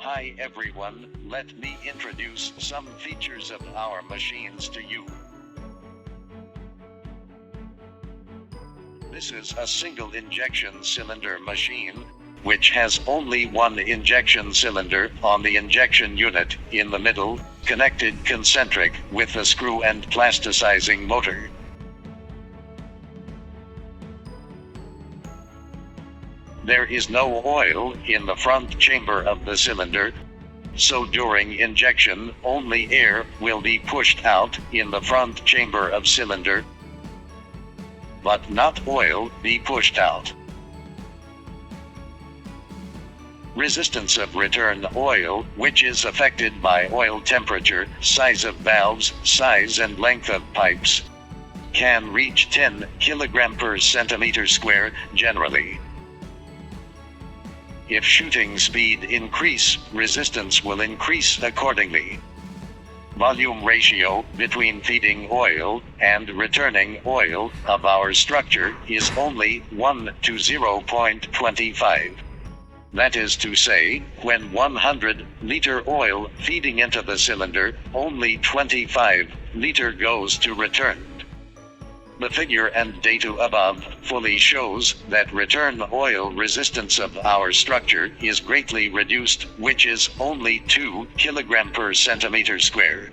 Hi everyone, let me introduce some features of our machines to you. This is a single injection cylinder machine, which has only one injection cylinder on the injection unit in the middle, connected concentric with a screw and plasticizing motor. There is no oil in the front chamber of the cylinder, so during injection, only air will be pushed out in the front chamber of cylinder, but not oil be pushed out. Resistance of return oil, which is affected by oil temperature, size of valves, size and length of pipes, can reach 10 kg per centimeter square generally. If shooting speed increase, resistance will increase accordingly. Volume ratio between feeding oil and returning oil of our structure is only 1 to 0.25. That is to say, when 100 liter oil feeding into the cylinder, only 25 liter goes to returned. The figure and data above fully shows that return oil resistance of our structure is greatly reduced, which is only 2 kg per centimeter square.